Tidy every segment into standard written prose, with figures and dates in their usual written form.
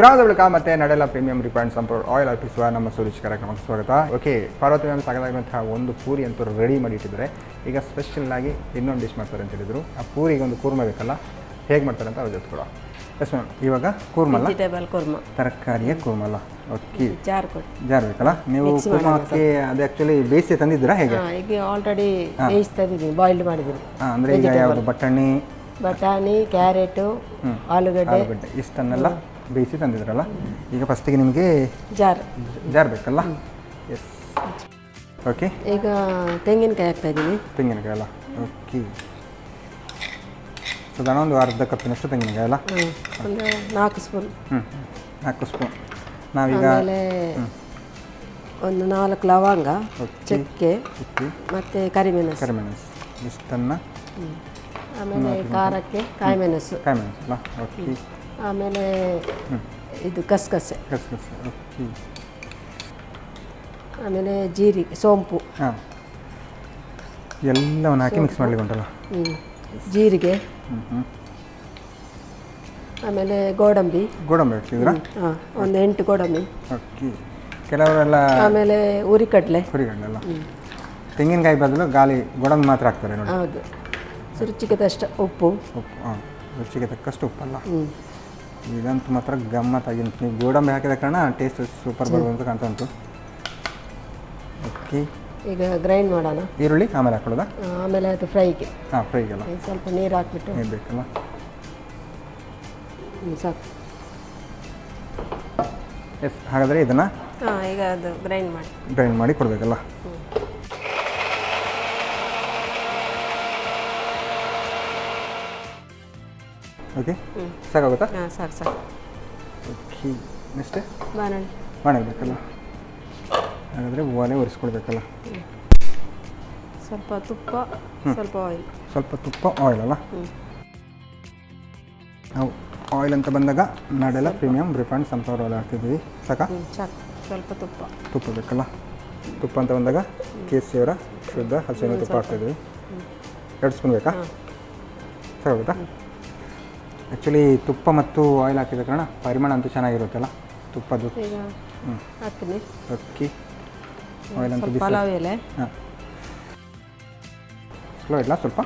ವಿರಾಮದ ಬಳಿಕ ಮತ್ತೆ ನಡೆಲ್ಲ ಪ್ರೀಮಿಯಂ ರಿಫೈಂಡ್ ಸನ್ಫ್ಲವರ್ ಆಯಿಲ್ ಅರ್ಪಿಸುವ ನಮ್ಮ ಸುರುಚಿ ಕಾರ್ಯಕ್ರಮಕ್ಕೆ ಸ್ವಾಗತ. ಓಕೆ, ಪಾರ್ವತಿ ಮ್ಯಾಮ್ ಸಾಕಾಗುವಂತಹ ಒಂದು ಪೂರಿ ಅಂತೂ ರೆಡಿ ಮಾಡಿ ಇಟ್ಟಿದ್ದಾರೆ. ಈಗ ಸ್ಪೆಷಲ್ ಆಗಿ ಇನ್ನೊಂದು ಡಿಶ್ ಮಾಡ್ತಾರೆ ಅಂತ ಹೇಳಿದ್ರು. ಆ ಪೂರಿಗೆ ಒಂದು ಕೂರ್ಮ ಬೇಕಲ್ಲ, ಹೇಗೆ ಮಾಡ್ತಾರೆ ಅಂತ ಅವ್ರ ಜೊತೆ ಕೊಡುವ. ಎಸ್ ಮ್ಯಾಮ್, ಇವಾಗ ಕೂರ್ಮಲ್ಲ, ವೆಜಿಟೇಬಲ್ ಕೂರ್ಮ, ತರಕಾರಿಯ ಕೂರ್ಮಲ್ಲ. ಓಕೆ, ಜಾರ್ ಬೇಕಲ್ಲ. ನೀವು ಕೂರ್ಮಕ್ಕೆ ಅದು ಆ್ಯಕ್ಚುಲಿ ಬೇಯಿಸಿ ತಂದಿದ್ದೀರಾ ಹೇಗೆ? ಈಗ ಆಲ್ರೆಡಿ ಬೇಯಿಸ್ತಿದ್ದೀನಿ, ಬಾಯ್ಲ್ಡ್ ಮಾಡಿದ್ದೀನಿ. ಅಂದರೆ ಈಗ ಯಾವುದು ಬಟಾಣಿ, ಕ್ಯಾರೆಟು, ಆಲೂಗಡ್ಡೆ ಇಷ್ಟನ್ನೆಲ್ಲ ಬೇಯಿಸಿ ತಂದಿದ್ರಲ್ಲ. ಈಗ ಫಸ್ಟಿಗೆ ನಿಮಗೆ ಜಾರ್ ಬೇಕಲ್ಲ. Yes, okay. ಈಗ ತೆಂಗಿನಕಾಯಿ ಹಾಕ್ತಾ ಇದ್ದೀನಿ. ತೆಂಗಿನಕಾಯಿ ಅಲ್ಲ, ಓಕೆ. ಸಾಧಾರಣ ಒಂದು ಅರ್ಧ ಕಪ್ಪಿನಷ್ಟು ತೆಂಗಿನಕಾಯಿ ಅಲ್ಲ, ಒಂದು 4 ಸ್ಪೂನ್. 4 ಸ್ಪೂನ್. ನಾವೀಗ ಆಮೇಲೆ ಒಂದು 4 ಲವಂಗ, ಚಕ್ಕೆ ಮತ್ತು ಕರಿಮೆಣಸು ಇಷ್ಟನ್ನು. ಆಮೇಲೆ ಖಾರಕ್ಕೆ ಕಾಯಿಮೆಣಸು ಅಲ್ಲ, ಓಕೆ. ಆಮೇಲೆ ಇದು ಗಸಗಸೆ, ಓಕೆ. ಆಮೇಲೆ ಜೀರಿಗೆ, ಸೋಂಪು, ಹಾಂ, ಎಲ್ಲವನ್ನು ಹಾಕಿ ಮಿಕ್ಸ್ ಮಾಡ್ಲಿಕ್ಕೆ ಉಂಟಲ್ಲ. ಜೀರಿಗೆ, ಆಮೇಲೆ ಗೋಡಂಬಿ ಹಾಕ್ತಿದ್ದೀರಾ? ಹಾಂ, ಒಂದು 8 ಗೋಡಂಬಿ. ಓಕೆ. ಕೆಲವರೆಲ್ಲ ಆಮೇಲೆ ಹುರಿಗಡ್ಲೆ ಅಲ್ಲ, ತೆಂಗಿನಕಾಯಿ ಬದಲು ಗೋಡಂಬಿ ಮಾತ್ರ ಹಾಕ್ತಾರೆ ನೋಡಿ. ಹೌದು. ರುಚಿಗೆ ತಕ್ಕಷ್ಟು ಉಪ್ಪು. ಹಾಂ, ರುಚಿಗೆ ತಕ್ಕಷ್ಟು ಉಪ್ಪಲ್ಲ. ಇದಂತೂ ಮಾತ್ರ ಗಮ್ಮತ್ತಾಗಿ ನೀವು ಗೋಡಂಬಿ ಹಾಕಿದ ಕಾರಣ ಟೇಸ್ಟ್ ಸೂಪರ್ ಬರುವಂತ ಕಾಣ್ತಾ ಉಂಟು. ಓಕೆ, ಈಗ ಗ್ರೈಂಡ್ ಮಾಡೋಣ. ಈರುಳ್ಳಿ ಆಮೇಲೆ ಹಾಕೊಳ್ಳೋದಾ? ಆಮೇಲೆ ಅದು ಫ್ರೈಗೆ. ಹಾಂ, ಫ್ರೈಗೆಲ್ಲ ಸ್ವಲ್ಪ ನೀರು ಹಾಕ್ಬಿಟ್ಟು ನೀರು ಬೇಕಲ್ಲ. ಸಾಕು. ಎಸ್, ಹಾಗಾದರೆ ಇದನ್ನು ಈಗ ಅದು ಗ್ರೈಂಡ್ ಮಾಡಿ ಕೊಡಬೇಕಲ್ಲ. ಓಕೆ, ಸಾಕಾಗುತ್ತಾ? ಹಾಂ, ಸಾಕು. ಓಕೆ, ನೆಕ್ಸ್ಟ್ ಬಾಣಲೆ ಬೇಕಲ್ಲ. ಹಾಗಾದರೆ ಒಲೆ ಒರೆಸ್ಕೊಳ್ಬೇಕಲ್ಲ. ಸ್ವಲ್ಪ ತುಪ್ಪ, ಸ್ವಲ್ಪ ತುಪ್ಪ, ಆಯಿಲ್ ಅಲ್ಲ. ನಾವು ಆಯಿಲ್ ಅಂತ ಬಂದಾಗ ನಡೆಲ್ಲ ಪ್ರೀಮಿಯಂ ರಿಫೈಂಡ್ ಸನ್ಫ್ಲವರ್ ಆಯಿಲ್ ಹಾಕ್ತಿದ್ದೀವಿ. ಸಾಕು. ಸ್ವಲ್ಪ ತುಪ್ಪ ಬೇಕಲ್ಲ. ತುಪ್ಪ ಅಂತ ಬಂದಾಗ KCಯವರ ಶುದ್ಧ ಹಸಿರು ತುಪ್ಪ ಹಾಕ್ತಿದ್ದೀವಿ. 2 ಸ್ಪೂನ್ ಬೇಕಾ? ಸಾಕಾಗುತ್ತಾ? ಆ್ಯಕ್ಚುಲಿ ತುಪ್ಪ ಮತ್ತು ಆಯಿಲ್ ಹಾಕಿದ ಕಾರಣ ಪರಿಮಾಣ ಅಂತೂ ಚೆನ್ನಾಗಿರುತ್ತಲ್ಲ ತುಪ್ಪದ್ದು. ಹಾಕ್ತೀನಿ. ಓಕೆ, ಆಯಿಲ್ ಅಂತೂ ಬಿಸಿ. ಪಲಾವ್ ಎಲೆ. ಹಾಂ, ಸ್ಲೋ ಇಲ್ಲ ಸ್ವಲ್ಪ.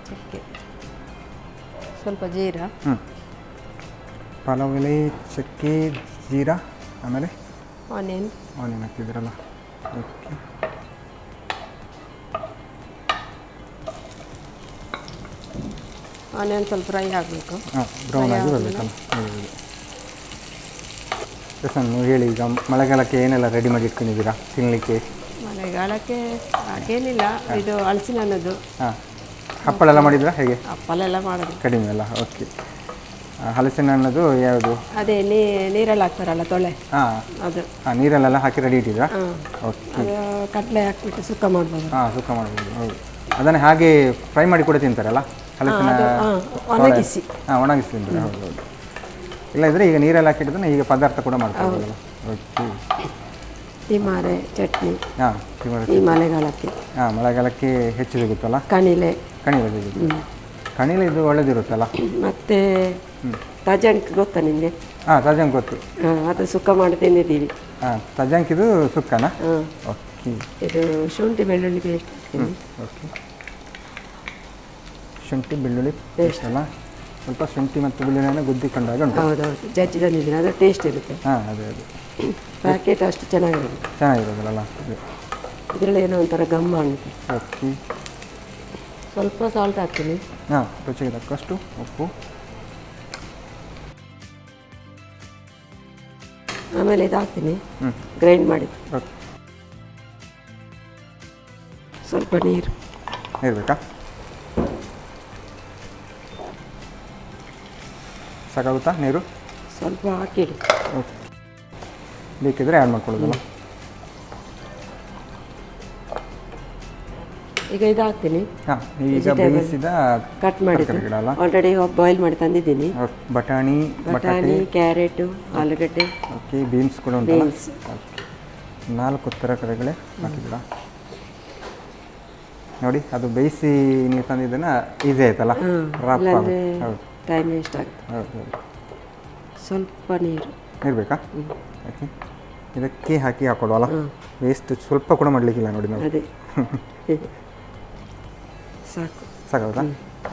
ಚಕ್ಕೆ, ಸ್ವಲ್ಪ ಜೀರಾ. ಪಲಾವ್ ಎಲೆ, ಚಕ್ಕೆ, ಜೀರಾ, ಆಮೇಲೆ ಆನಿಯನ್ ಹಾಕ್ತಿದ್ದೀರಲ್ಲ. ಓಕೆ, ಆನಿಯನ್ ಸ್ವಲ್ಪ ಫ್ರೈ ಆಗಬೇಕು. ಹಾಂ, ಬ್ರೌನ್ ಆಗಿ ಬರಬೇಕಲ್ಲ. ಸರ್, ನೀವು ಹೇಳಿ, ಈಗ ಮಳೆಗಾಲಕ್ಕೆ ಏನೆಲ್ಲ ರೆಡಿ ಮಾಡಿ ಇಟ್ಕೊಂಡಿದ್ದೀರಾ ತಿನ್ನಲಿಕ್ಕೆ? ಮಳೆಗಾಲಕ್ಕೆ ಹಾಗೇನಿಲ್ಲ, ಇದು ಹಲಸಿನ ಹಣ್ಣದು. ಹಾಂ, ಹಪ್ಪಳ ಎಲ್ಲ ಮಾಡಿದ್ರಾ ಹೇಗೆ? ಹಪ್ಪಳ ಎಲ್ಲ ಮಾಡೋದು ಕಡಿಮೆ ಅಲ್ಲ. ಓಕೆ, ಹಲಸಿನ ಹಣ್ಣದು ಯಾವುದು? ಅದೇ ನೀರಲ್ಲಿ ಹಾಕ್ತಾರಲ್ಲ, ತೊಳೆ. ಅದು ನೀರಲ್ಲೆಲ್ಲ ಹಾಕಿ ರೆಡಿ ಇಟ್ಟಿದ್ರಾ? ಓಕೆ, ಅದು ಕಡಲೆ ಹಾಕ್ಬಿಟ್ಟು ಸುಕ್ಕ ಮಾಡ್ಬೋದು. ಸುಕ್ಕ ಮಾಡ್ಬೋದು. ಹೌದು, ಅದನ್ನು ಹಾಗೆ ಫ್ರೈ ಮಾಡಿ ಕೂಡ ತಿಂತಾರಲ್ಲ ಹಲಸಿನ. ಒಣಗಿಸಿ ತಿಂತಾರೆ. ಹೌದು. ಇಲ್ಲದಿದ್ದರೆ ಈಗ ನೀರೆಲ್ಲ ಹಾಕಿಟ್ಟಿದ್ದನ್ನು ಈಗ ಪದಾರ್ಥ ಕೂಡ ಮಾಡ್ತಾರಲ್ಲ. ಓಕೆ, ತಿಮಾರೆ ಚಟ್ನಿ. ಈ ಮಳೆಗಾಲಕ್ಕೆ. ಮಳೆಗಾಲಕ್ಕೆ ಹೆಚ್ಚು ಸಿಗುತ್ತಲ್ಲ. ಕಣಿಲೆ ಸಿಗುತ್ತೆ. ಕಣಿಲೆ ಇದು ಒಳ್ಳೆದಿರುತ್ತಲ್ಲ. ಮತ್ತೆ ತಜಂಕ್ ಗೊತ್ತಾ ನಿಮಗೆ? ತಜಂಕ್ ಗೊತ್ತು. ಅದು ಸುಕ್ಕ ಮಾಡಿ ತಿಂದಿದ್ದೀವಿ. ತಜಂಕ್ ಇದು ಸುಕ್ಕನಾ? ಓಕೆ, ಇದು ಶುಂಠಿ ಬೆಳ್ಳುಳ್ಳಿ ಪೇಸ್ಟ್. ಓಕೆ, ಶುಂಠಿ ಬೆಳ್ಳುಳ್ಳಿ ಪೇಸ್ಟ್ ಅಲ್ಲ. ಸ್ವಲ್ಪ ಶುಂಠಿ ಮತ್ತು ಬೆಳ್ಳುಳ್ಳಿಯನ್ನು ಗುದ್ದಿಕೊಂಡಾಗ ಉಂಟು. ಹೌದೌದು, ಜಜ್ಜಿ ತಂದಿದ್ದೀನಿ. ಅದು ಟೇಸ್ಟ್ ಇರುತ್ತೆ. ಅದೇ ಪ್ಯಾಕೆಟ್ ಅಷ್ಟು ಚೆನ್ನಾಗಿರೋದಿಲ್ಲ. ಇದರಲ್ಲಿ ಏನೋ ಒಂಥರ ಗಮ್ಮ ಉಂಟು. ಓಕೆ, ಸ್ವಲ್ಪ ಸಾಲ್ಟ್ ಹಾಕ್ತೀನಿ. ರುಚಿಗೆ ತಕ್ಕಷ್ಟು ಉಪ್ಪು. ಆಮೇಲೆ ಇದು ಹಾಕ್ತೀನಿ, ಗ್ರೈಂಡ್ ಮಾಡಿ. ಸ್ವಲ್ಪ ನೀರು ಬೇಕಾ? ಸಾಕಾಗುತ್ತಾ ನೀರು? ಸ್ವಲ್ಪ ಹಾಕಿಡಿ. ಓಕೆ, ಬೇಕಿದ್ರೆ ಆ್ಯಡ್ ಮಾಡ್ಕೊಳ್ಳೋದಲ್ಲ. ಈಗ ಇದು ಹಾಕ್ತೀನಿ. ಈಗ ಬೇಯಿಸಿದ ಕಟ್ ಮಾಡಿದ್ದು ಆಲ್ರೆಡಿ ಬಾಯ್ಲ್ ಮಾಡಿ ತಂದಿದ್ದೀನಿ. ಬಟಾಣಿ, ಕ್ಯಾರೆಟು, ಆಲೂಗಡ್ಡೆ. ಓಕೆ, ಬೀನ್ಸ್ ಕೂಡ ಉಂಟು. 4 ತರಕಾರಿಗಳೇ ಹಾಕಿದ್ದೀರಾ ನೋಡಿ. ಅದು ಬೇಯಿಸಿ ನೀವು ತಂದಿದ್ದನ್ನು ಈಸಿ ಆಯ್ತಲ್ಲ, ರಾಪ್. ಹೌದು, ಟೈಮ್ ವೇಸ್ಟ್ ಆಗುತ್ತೆ. ಹೌದು ಹೌದು. ಸ್ವಲ್ಪ ನೀರು ಇರಬೇಕಾ? ಓಕೆ, ಇದಕ್ಕೆ ಹಾಕಿ ಹಾಕೊಳ್ಳುವಲ್ಲ, ವೇಸ್ಟ್ ಸ್ವಲ್ಪ ಕೂಡ ಮಾಡಲಿಕ್ಕಿಲ್ಲ ನೋಡಿ ನಾವು. ಅದೇ ಸಾಕು. ಸಾಕೌದಾ?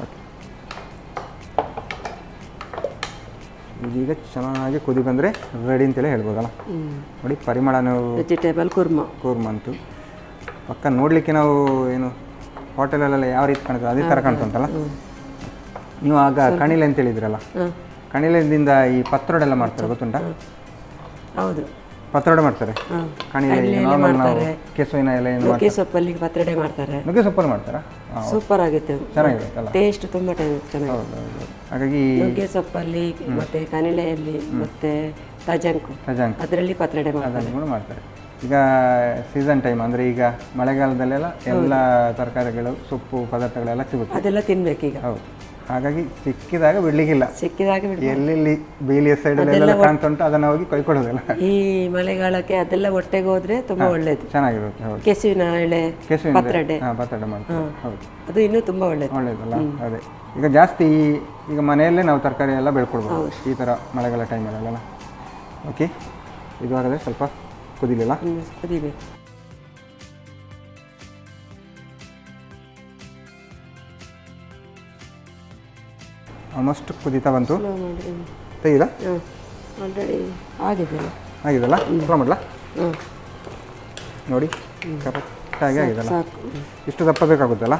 ಓಕೆ, ಇದೀಗ ಚೆನ್ನಾಗಿ ಕುದಿ ಬಂದರೆ ರೆಡಿ ಅಂತೇಳಿ ಹೇಳ್ಬೋದಲ್ಲ. ನೋಡಿ ಪರಿಮಳ ನಾವು ವೆಜಿಟೇಬಲ್ ಕುರ್ಮ ಅಂತೂ ಪಕ್ಕ ನೋಡಲಿಕ್ಕೆ ನಾವು ಏನು ಹೋಟೆಲಲ್ಲೆಲ್ಲ ಯಾವ ರೀತಿ ಕಾಣ್ತದೆ ಅದೇ ಥರ ಕಾಣ್ತಂತಲ್ಲ. ನೀವು ಆಗ ಕಣಿಲೆ ಅಂತ ಹೇಳಿದ್ರಲ್ಲ, ಕಣಿಲೆದಿಂದ ಈ ಪತ್ರೊಡೆಲ್ಲ ಮಾಡ್ತಾರೆ ಗೊತ್ತುಂಟಾ? ಹೌದು, ಪತ್ರೊಡೆ ಮಾಡ್ತಾರೆ. ಕಣಿಲೆ ನಾರ್ಮಲ್ ನಾವು ಕೆಸುವಿನ ಎಲೆ ಏನು ನುಗ್ಗೆ ಸೊಪ್ಪಲ್ಲಿ ಪತ್ರೊಡೆ ಮಾಡ್ತಾರೆ. ನುಗ್ಗೆ ಸೊಪ್ಪಲ್ಲಿ ಮಾಡ್ತಾರಾ? ಸೂಪರ್ ಆಗುತ್ತೆ, ಚೆನ್ನಾಗಿರುತ್ತಲ್ಲ, ಟೇಸ್ಟ್ ತುಂಬ ಚೆನ್ನಾಗಿದೆ. ಹೌದು. ಹಾಗಾಗಿ ನುಗ್ಗೆ ಸೊಪ್ಪಲ್ಲಿ ಮತ್ತೆ ಕನಿಲೆಯಲ್ಲಿ ಮತ್ತೆ ತಜಂಕು ಅದರಲ್ಲಿ ಪತ್ರೊಡೆ ಅದನ್ನು ಕೂಡ ಮಾಡ್ತಾರೆ. ಈಗ ಸೀಸನ್ ಟೈಮ್ ಅಂದರೆ ಈಗ ಮಳೆಗಾಲದಲ್ಲೆಲ್ಲ ಎಲ್ಲ ತರಕಾರಿಗಳು ಸೊಪ್ಪು ಪದಾರ್ಥಗಳೆಲ್ಲ ಸಿಗುತ್ತೆ, ಅದೆಲ್ಲ ತಿನ್ಬೇಕೀಗ. ಹೌದು, ಹಾಗಾಗಿ ಸಿಕ್ಕಿದಾಗ ಬಿಡ್ಲಿಕ್ಕಿಲ್ಲ. ಸಿಕ್ಕಿದಾಗ ಎಲ್ಲೆಲ್ಲಿ ಬೇಲಿಯ ಸೈಡಲ್ಲೆಲ್ಲ ಕಾಣ್ತುಂಟು ಅದನ್ನು ಹೋಗಿ ಕೊಯ್ಕೊಳ್ಳೋದಿಲ್ಲ. ಈ ಮಳೆಗಾಲಕ್ಕೆ ಅದೆಲ್ಲ ಒಟ್ಟೆಗೆ ಹೋದ್ರೆ ತುಂಬಾ ಒಳ್ಳೇದು, ಚೆನ್ನಾಗಿರುತ್ತೆ. ಹೌದು, ಕೆಸುವಿನ ಎಳೆ ಪತ್ರೊಡೆ ಮಾಡ್ತಾರೆ. ಹೌದು, ಅದು ಇನ್ನೂ ತುಂಬಾ ಒಳ್ಳೇದಲ್ಲ. ಅದೇ ಈಗ ಜಾಸ್ತಿ ಈಗ ಮನೆಯಲ್ಲೇ ನಾವು ತರಕಾರಿ ಎಲ್ಲ ಬೆಳ್ಕೊಳ್ಬೋದು ಈ ಥರ ಮಳೆಗಾಲ ಟೈಮಲ್ಲೆಲ್ಲ. ಓಕೆ, ಇದು ಹಾಗಾದರೆ ಸ್ವಲ್ಪ ಕುದಿಲಿಲ್ಲ, ಕುದಿಬೇಕು. ಆಲ್ಮೋಸ್ಟ್ ಕುದೀತಾ ಬಂತು. ತೆಗೆದಾ? ಆಲ್ರೆಡಿ ಆಗಿದೆಲ್ಲ. ಥ್ರೋ ಮಾಡಲ ನೋಡಿ, ಕರೆಕ್ಟಾಗಿ ಆಗಿದೆಲ್ಲ. ಇಷ್ಟು ದಪ್ಪ ಬೇಕಾಗುತ್ತಲ್ಲ.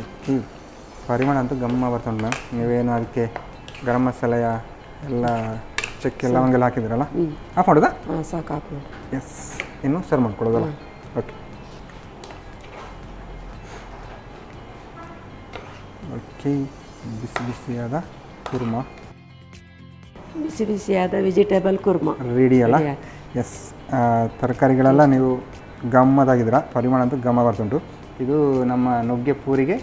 ಓಕೆ, ಪರಿಮಳ ಅಂತೂ ಗಮ್ಮ ಬರ್ತುಂಟು ಮ್ಯಾಮ್. ನೀವೇನು ಅದಕ್ಕೆ ಗರಂ ಮಸಾಲೆಯ ಎಲ್ಲ ಚಕ್ಕೆ ಲವಂಗೆಲ್ಲ ಹಾಕಿದ್ರಲ್ಲ, ಆಫ್ ಮಾಡೋದಾ? ಸಾಕು, ಆಫ್ ಮಾಡಿ. ಎಸ್, ಇನ್ನು ಸರ್ವ್ ಮಾಡ್ಕೊಳ್ಳೋದಲ್ಲ. ಓಕೆ ಓಕೆ, ಬಿಸಿ ಬಿಸಿಯಾದ ಕುರ್ಮಾ, ಬಿಸಿ ಬಿಸಿಯಾದ ವೆಜಿಟೇಬಲ್ ಕುರ್ಮಾ ರೆಡಿ ಅಲ್ಲ. ಎಸ್, ತರಕಾರಿಗಳೆಲ್ಲ ನೀವು ಗಮ್ಮದಾಗಿದ್ದೀರ. ಪರಿಮಳ ಅಂತೂ ಗಮ್ಮ ಬರ್ತುಂಟು. ಇದು ನಮ್ಮ ನುಗ್ಗೆ ಪೂರಿಗೆ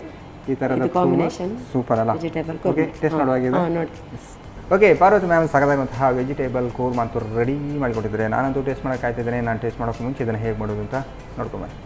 ಈ ಥರದ ಕಾಂಬಿನೇಷನ್ ಸೂಪರ್ ಅಲ್ಲ. ವೆಜಿಟೇಬಲ್ ಓಕೆ, ಟೇಸ್ಟ್ ಮಾಡುವಾಗಿದೆ. ನೋಡಿ. ಓಕೆ, ಪಾರ್ವತಿ ಮ್ಯಾಮ್ ಸಾಕಾಗುವಂತಹ ವೆಜಿಟೇಬಲ್ ಕೂರ್ಮಾ ಅಂತೂ ರೆಡಿ ಮಾಡಿಕೊಟ್ಟಿದ್ದಾರೆ. ನಾನಂತೂ ಟೇಸ್ಟ್ ಮಾಡೋಕೆ ಕಾಯ್ತಿದ್ದೇನೆ. ನಾನು ಟೇಸ್ಟ್ ಮಾಡೋಕ್ಕೆ ಮುಂಚೆ ಇದನ್ನು ಹೇಗೆ ಮಾಡೋದು ಅಂತ ನೋಡ್ಕೊಂಬನ್ನಿ.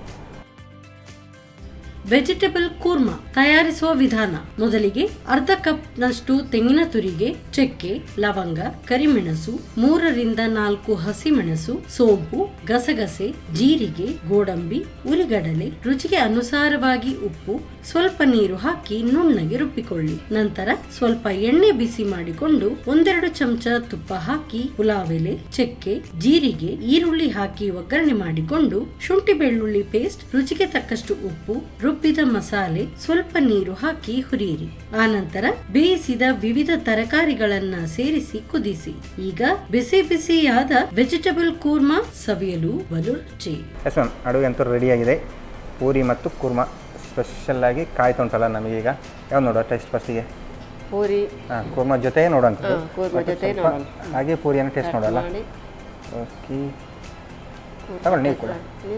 ವೆಜಿಟೇಬಲ್ ಕೂರ್ಮಾ ತಯಾರಿಸುವ ವಿಧಾನ: ಮೊದಲಿಗೆ ಅರ್ಧ ಕಪ್ ನಷ್ಟು ತೆಂಗಿನ ತುರಿಗೆ, ಚಕ್ಕೆ, ಲವಂಗ, ಕರಿಮೆಣಸು, 3 ರಿಂದ 4 ಹಸಿಮೆಣಸು, ಸೋಂಪು, ಗಸಗಸೆ, ಜೀರಿಗೆ, ಗೋಡಂಬಿ, ಉರಿಗಡಲೆ, ರುಚಿಗೆ ಅನುಸಾರವಾಗಿ ಉಪ್ಪು, ಸ್ವಲ್ಪ ನೀರು ಹಾಕಿ ನುಣ್ಣಗೆ ರುಬ್ಬಿಕೊಳ್ಳಿ. ನಂತರ ಸ್ವಲ್ಪ ಎಣ್ಣೆ ಬಿಸಿ ಮಾಡಿಕೊಂಡು 1-2 ಚಮಚ ತುಪ್ಪ ಹಾಕಿ ಪುಲಾವ್ ಎಲೆ, ಚಕ್ಕೆ, ಜೀರಿಗೆ, ಈರುಳ್ಳಿ ಹಾಕಿ ಒಗ್ಗರಣೆ ಮಾಡಿಕೊಂಡು ಶುಂಠಿ ಬೆಳ್ಳುಳ್ಳಿ ಪೇಸ್ಟ್, ರುಚಿಗೆ ತಕ್ಕಷ್ಟು ಉಪ್ಪು, ರುಬ್ಬಿದ ಮಸಾಲೆ, ಸ್ವಲ್ಪ ನೀರು ಹಾಕಿ ಹುರಿಯಿರಿ. ಆನಂತರ ಬೇಯಿಸಿದ ವಿವಿಧ ತರಕಾರಿಗಳನ್ನ ಸೇರಿಸಿ ಕುದಿಸಿ. ಈಗ ಬಿಸಿ ಬಿಸಿಯಾದ ವೆಜಿಟೇಬಲ್ ಕೂರ್ಮಾ ಸವಿಯಲು ಬಲು ರುಚಿ. ಎಸ್ ಮ್ಯಾಮ್, ಅಡುಗೆ ಅಂತೂ ರೆಡಿ ಆಗಿದೆ. ಪೂರಿ ಮತ್ತು ಕೂರ್ಮಾ ಸ್ಪೆಷಲ್ ಆಗಿ ಕಾಯ್ತಾ ಉಂಟಲ್ಲ ನಮಗೀಗ. ಯಾವ್ದು ನೋಡುವ ಟೇಸ್ಟ್ ಫಸ್ಟಿಗೆ? ಪೂರಿ. ಕೂರ್ಮಾ ಜೊತೆ ನೋಡುವಂಥ ಹಾಗೆ ಪೂರಿಯನ್ನು ಟೇಸ್ಟ್ ನೋಡಲ್ಲ. ಓಕೆ, ತಗೊಳ್ಳಿ, ನೀವು ಕೂಡ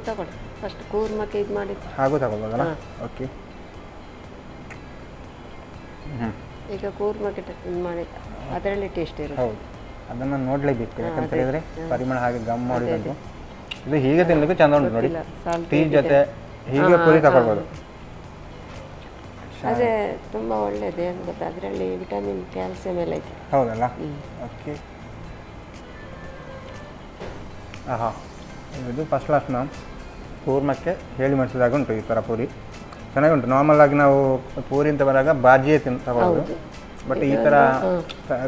ತಗೊಳ್ಳಿ. ಫಸ್ಟ್ ಕೂರ್ಮಕ್ಕೆ ಇದು ಮಾಡಿ ಹಾಗೂ ತಗೊಳ್ಬೋದಲ್ಲ. ಓಕೆ, ಈಗ ಕೂರ್ಮಕ್ಕೆ ಇದು ಮಾಡಿ ಅದರಲ್ಲಿ ಟೇಸ್ಟ್ ಇರುತ್ತೆ. ಹೌದು, ಅದನ್ನು ನೋಡಲೇಬೇಕು. ಯಾಕಂತ ಹೇಳಿದರೆ ಪರಿಮಳ ಹಾಗೆ ಗಮ್ ಮಾಡಿದಂತು. ಇದು ಹೀಗೆ ತಿನ್ನಲಿಕ್ಕೆ ಚಂದ ಉಂಟು ನೋಡಿ. ಟೀ ಜೊತೆ ಹೀಗೆ ಪೂರಿ ತಗೊಳ್ಬೋದು. ಅದೇ ತುಂಬ ಒಳ್ಳೆಯದು. ಏನು ಗೊತ್ತಾ, ಅದರಲ್ಲಿ ವಿಟಮಿನ್, ಕ್ಯಾಲ್ಸಿಯಂ ಎಲ್ಲ ಇದೆ. ಹೌದಲ್ಲ. ಓಕೆ, ಇದು ಫಸ್ಟ್ ಕ್ಲಾಸ್ ಮ್ಯಾಮ್. ಕೂರ್ಮಕ್ಕೆ ಹೇಳಿ ಮಾಡಿಸಿದಾಗ ಉಂಟು ಈ ಥರ ಪೂರಿ ಚೆನ್ನಾಗಿ ಉಂಟು. ನಾರ್ಮಲ್ ಆಗಿ ನಾವು ಪೂರಿ ಅಂತ ಬರುವಾಗ ಬಾಜಿಯೇ ತಗೊಳ್ಳೋದು. ಬಟ್ ಈ ಥರ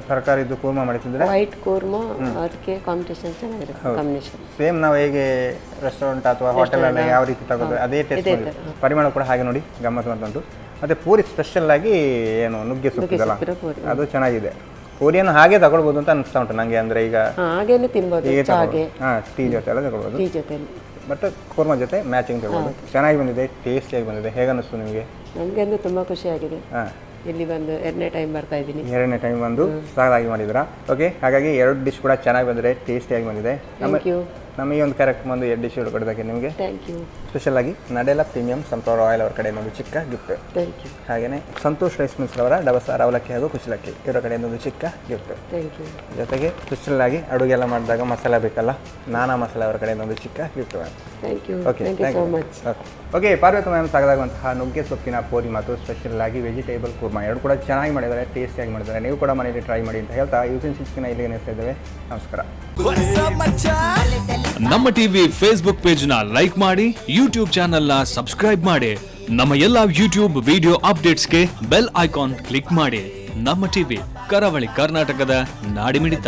ತರಕಾರಿದ್ದು ಕೂರ್ಮಾ ಮಾಡಿಸಿದ್ರೆ ವೈಟ್ ಕೂರ್ಮಾ ಅದಕ್ಕೆ ಕಾಂಬಿನೇಷನ್ ಚೆನ್ನಾಗಿರುತ್ತೆ. ಕಾಂಬಿನೇಷನ್ ಸೇಮ್ ನಾವು ಹೇಗೆ ರೆಸ್ಟೋರೆಂಟ್ ಅಥವಾ ಹೋಟೆಲಲ್ಲಿ ಯಾವ ರೀತಿ ತಗೋದು ಅದೇ ಟೇಸ್ಟ್. ಪರಿಮಳ ಕೂಡ ಹಾಗೆ ನೋಡಿ ಗಮ್ಮತ್ತು ಅಂತ ಉಂಟು. ಮತ್ತು ಪೂರಿ ಸ್ಪೆಷಲ್ ಆಗಿ ಏನು ನುಗ್ಗೆ ಸೊಪ್ಪಿದಲ್ಲ ಅದು ಚೆನ್ನಾಗಿದೆ. ಪೂರಿಯನ್ನು ಹಾಗೆ ತಗೊಳ್ಬೋದು ಅಂತ ಅನಿಸ್ತಾ ಉಂಟು ನನಗೆ. ಅಂದರೆ ಈಗ ಹಾಗೇನೆ ತಿನ್ಬೋದು, ಟೀ ಜೊತೆ ಎಲ್ಲ ತಗೊಳ್ಬೋದು. ಟೀ ಜೊತೆ ಬಟ್ ಕೂರ್ಮಾ ಜೊತೆ ಮ್ಯಾಚಿಂಗ್ ತಗೊಳ್ಬೋದು. ಚೆನ್ನಾಗಿ ಬಂದಿದೆ, ಟೇಸ್ಟಿಯಾಗಿ ಬಂದಿದೆ. ಹೇಗೆ ಅನ್ನಿಸ್ತು ನಿಮಗೆ? ನನಗೆ ಅಂದರೆ ತುಂಬ ಖುಷಿಯಾಗಿದೆ. ಇಲ್ಲಿ ಬಂದು 2ನೇ ಟೈಮ್ ಬರ್ತಾ ಇದ್ದೀನಿ. 2ನೇ ಟೈಮ್ ಬಂದು ಸಾಕಾಗಿ ಮಾಡಿದ್ರಾ? ಓಕೆ, ಹಾಗಾಗಿ 2 ಡಿಶ್ ಕೂಡ ಚೆನ್ನಾಗಿ ಬಂದಿದೆ, ಟೇಸ್ಟಿಯಾಗಿ ಬಂದಿದೆ. ನಮಗೆ ಒಂದು ಕರೆಕ್ಟ್ ಒಂದು ಡಿಶ್ ಕೊಡೋದಕ್ಕೆ ನಿಮಗೆ ಥ್ಯಾಂಕ್ ಯು. ಸ್ಪೆಷಲ್ ಆಗಿ ನಡೆಲ ಪ್ರೀಮಿಯಂ ಸನ್ಫ್ಲವರ್ ಆಯಿಲ್ ಅವರ ಕಡೆಯಿಂದ ಒಂದು ಚಿಕ್ಕ ಗಿಫ್ಟ್. Thank you. ಹಾಗೆಯೇ ಸಂತೋಷ್ ರೈಸ್ ಮಿಲ್ಸ್ ಅವರ ದವಸ ಅವಲಕ್ಕಿ ಹಾಗೂ ಕುಶಲಕ್ಕಿ ಇವರ ಕಡೆಯಿಂದ ಒಂದು ಚಿಕ್ಕ ಗಿಫ್ಟ್. Thank you. ಜೊತೆಗೆ ಸ್ಪೆಷಲ್ ಆಗಿ ಅಡುಗೆ ಎಲ್ಲ ಮಾಡಿದಾಗ ಮಸಾಲೆ ಬೇಕಲ್ಲ, ನಾನಾ ಮಸಾಲೆ ಅವರ ಕಡೆಯಿಂದ ಒಂದು ಚಿಕ್ಕ gift ma'am. Thank you. Okay, thank you so much. Okay, Parvati ma'am ಸಾಕಾಗುವಂತಹ ನುಗ್ಗೆ ಸೊಪ್ಪಿನ ಪೋರಿ ಮತ್ತು ಸ್ಪೆಷಲ್ ಆಗಿ ವೆಜಿಟೇಬಲ್ ಕುರ್ಮಾ ಎರಡು ಕೂಡ ಚೆನ್ನಾಗಿ ಮಾಡಿದ್ದಾರೆ, ಟೇಸ್ಟಿಯಾಗಿ ಮಾಡಿದ್ದಾರೆ. ನೀವು ಕೂಡ ಮನೆಯಲ್ಲಿ ಟ್ರೈ ಮಾಡಿ ಅಂತ ಹೇಳ್ತಾ ಯೂಸಿನ್ ಸಿಕ್ಕಿನ ಇಲ್ಲಿಗೆ ನೆನೆಸ್ತಾ ಇದ್ದೇವೆ. ನಮಸ್ಕಾರ. ನಮ್ಮ ಟಿವಿ ಫೇಸ್ಬುಕ್ ಪೇಜ್ ನ ಲೈಕ್ ಮಾಡಿ, ಯೂಟ್ಯೂಬ್ ಚಾನೆಲ್ ನ ಸಬ್ಸ್ಕ್ರೈಬ್ ಮಾಡಿ, ನಮ್ಮ ಎಲ್ಲಾ ಯೂಟ್ಯೂಬ್ ವಿಡಿಯೋ ಅಪ್ಡೇಟ್ಸ್ಗೆ ಬೆಲ್ ಐಕಾನ್ ಕ್ಲಿಕ್ ಮಾಡಿ. ನಮ್ಮ ಟಿವಿ ಕರಾವಳಿ ಕರ್ನಾಟಕದ ನಾಡಿಮಿಡಿತ.